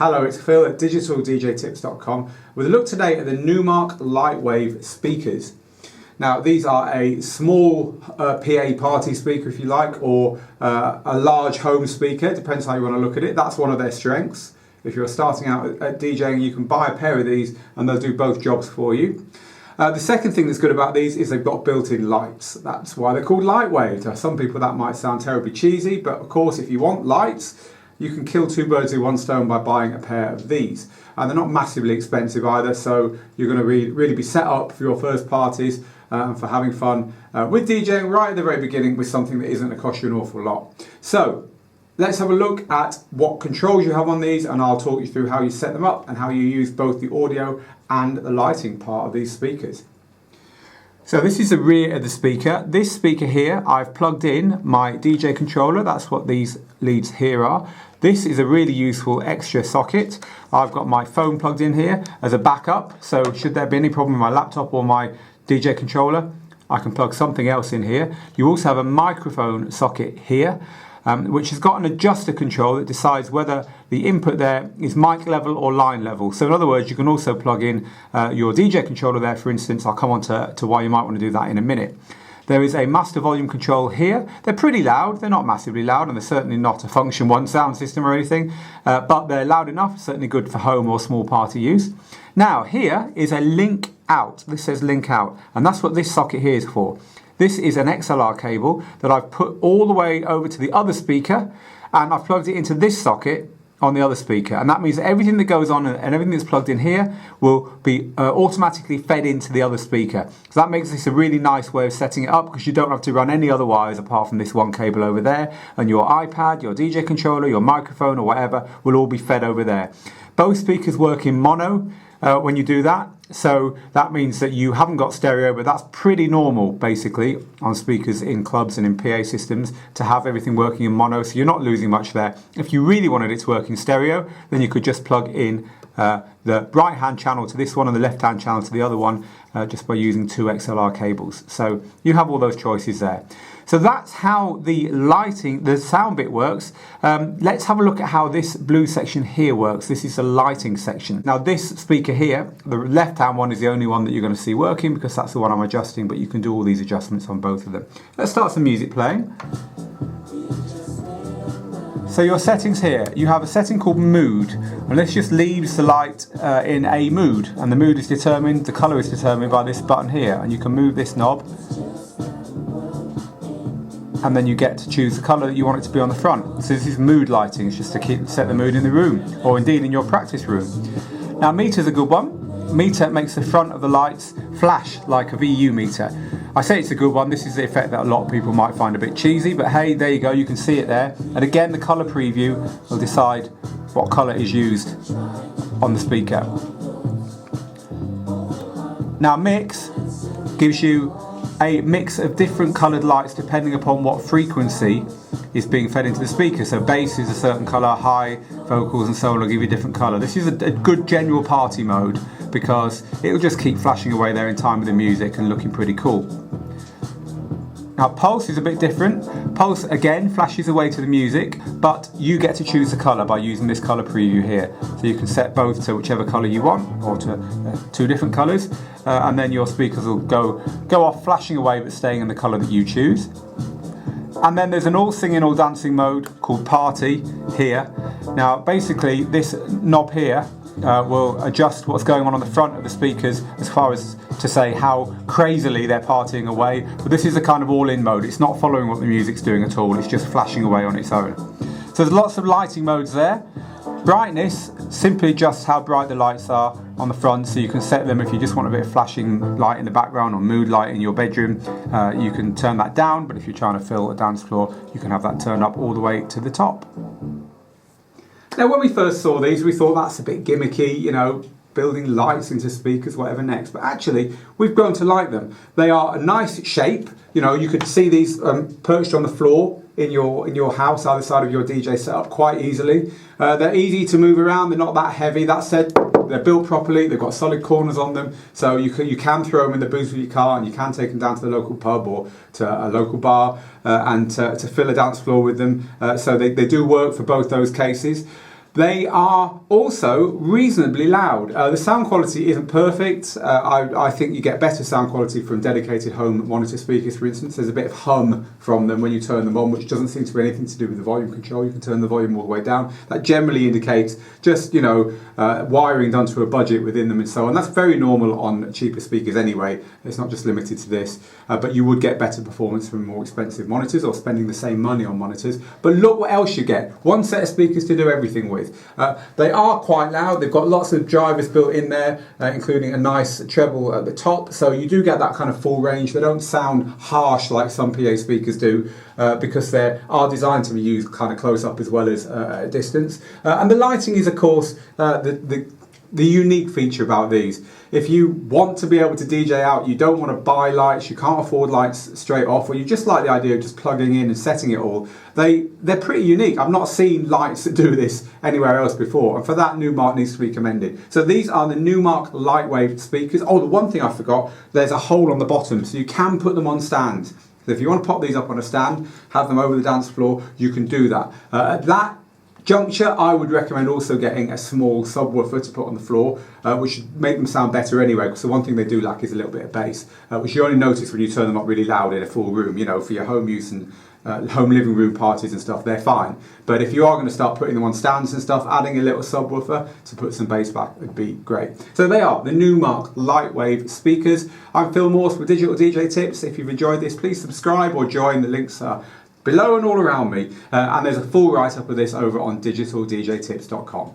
Hello, it's Phil at digitaldjtips.com with a look today at the Numark Lightwave speakers. Now these are a small PA party speaker if you like, or a large home speaker, depends how you want to look at it. That's one of their strengths. If you're starting out at DJing, you can buy a pair of these and they'll do both jobs for you. The second thing that's good about these is they've got built-in lights. That's why they're called Lightwave. To some people that might sound terribly cheesy, but of course if you want lights, you can kill two birds with one stone by buying a pair of these. And they're not massively expensive either, so you're going to really be set up for your first parties and for having fun with DJing right at the very beginning with something that isn't going to cost you an awful lot. So let's have a look at what controls you have on these, and I'll talk you through how you set them up and how you use both the audio and the lighting part of these speakers. So this is the rear of the speaker. This speaker here, I've plugged in my DJ controller. That's what these leads here are. This is a really useful extra socket. I've got my phone plugged in here as a backup. So should there be any problem with my laptop or my DJ controller, I can plug something else in here. You also have a microphone socket here, which has got an adjuster control that decides whether the input there is mic level or line level. So in other words, you can also plug in your DJ controller there, for instance. I'll come on to why you might want to do that in a minute. There is a master volume control here. They're pretty loud. They're not massively loud, and they're certainly not a Function 1 sound system or anything, but they're loud enough, certainly good for home or small party use. Now here is a link out. This says link out, and that's what this socket here is for. This is an XLR cable that I've put all the way over to the other speaker, and I've plugged it into this socket on the other speaker, and that means that everything that goes on and everything that's plugged in here will be automatically fed into the other speaker. So that makes this a really nice way of setting it up, because you don't have to run any other wires apart from this one cable over there, and your iPad, your DJ controller, your microphone or whatever will all be fed over there. Both speakers work in mono when you do that, so that means that you haven't got stereo, but that's pretty normal basically on speakers in clubs and in PA systems to have everything working in mono, so you're not losing much there. If you really wanted it to work in stereo, then you could just plug in the right hand channel to this one and the left hand channel to the other one just by using two XLR cables. So you have all those choices there. So that's how the lighting, the sound bit works. Let's have a look at how this blue section here works. This is the lighting section. Now this speaker here, the left hand one, is the only one that you're going to see working because that's the one I'm adjusting, but you can do all these adjustments on both of them. Let's start some music playing. So your settings here, you have a setting called mood, and this just leaves the light in a mood, and the mood is determined, the colour is determined by this button here, and you can move this knob and then you get to choose the colour that you want it to be on the front. So this is mood lighting, it's just to set the mood in the room, or indeed in your practice room. Now meter's a good one. Meter makes the front of the lights flash like a VU meter. I say it's a good one. This is the effect that a lot of people might find a bit cheesy, but hey, there you go, you can see it there. And again, the colour preview will decide what colour is used on the speaker. Now mix gives you a mix of different coloured lights depending upon what frequency is being fed into the speaker. So bass is a certain colour, high vocals and so on will give you a different colour. This is a good general party mode because it will just keep flashing away there in time with the music and looking pretty cool. Now pulse is a bit different. Pulse again flashes away to the music, but you get to choose the colour by using this colour preview here. So you can set both to whichever colour you want, or to two different colours, and then your speakers will go off flashing away but staying in the colour that you choose. And then there's an all singing, all dancing mode called party here. Now basically this knob here will adjust what's going on the front of the speakers as far as to say how crazily they're partying away. But this is a kind of all-in mode. It's not following what the music's doing at all. It's just flashing away on its own. So there's lots of lighting modes there. Brightness simply adjusts how bright the lights are on the front, so you can set them if you just want a bit of flashing light in the background or mood light in your bedroom. You can turn that down, but if you're trying to fill a dance floor, you can have that turned up all the way to the top. Now when we first saw these, we thought that's a bit gimmicky, you know, building lights into speakers, whatever next. But actually, we've grown to like them. They are a nice shape. You know, you could see these perched on the floor in your house, either side of your DJ setup, quite easily. They're easy to move around. They're not that heavy. That said, they're built properly. They've got solid corners on them, so you can throw them in the boot of your car, and you can take them down to the local pub or to a local bar and to fill a dance floor with them. So they do work for both those cases. They are also reasonably loud. The sound quality isn't perfect. I think you get better sound quality from dedicated home monitor speakers, for instance. There's a bit of hum from them when you turn them on, which doesn't seem to be anything to do with the volume control. You can turn the volume all the way down. That generally indicates just, wiring done to a budget within them and so on. That's very normal on cheaper speakers anyway. It's not just limited to this. But you would get better performance from more expensive monitors or spending the same money on monitors. But look what else you get. One set of speakers to do everything with. They are quite loud. They've got lots of drivers built in there, including a nice treble at the top. So you do get that kind of full range. They don't sound harsh like some PA speakers do because they are designed to be used kind of close up as well as at a distance. And the lighting is, of course, the unique feature about these. If you want to be able to DJ out, you don't want to buy lights, you can't afford lights straight off, or you just like the idea of just plugging in and setting it all, they're pretty unique. I've not seen lights that do this anywhere else before, and for that Numark needs to be commended. So these are the Numark Lightwave speakers. Oh, the one thing I forgot, there's a hole on the bottom, so you can put them on stands. So if you want to pop these up on a stand, have them over the dance floor, you can do that. At that juncture, I would recommend also getting a small subwoofer to put on the floor, which should make them sound better anyway, because the one thing they do lack is a little bit of bass, which you only notice when you turn them up really loud in a full room, for your home use and home living room parties and stuff, they're fine. But if you are going to start putting them on stands and stuff, adding a little subwoofer to put some bass back would be great. So they are the Numark Lightwave speakers. I'm Phil Morse with Digital DJ Tips. If you've enjoyed this, please subscribe or join. The links are below and all around me, and there's a full write-up of this over on digitaldjtips.com.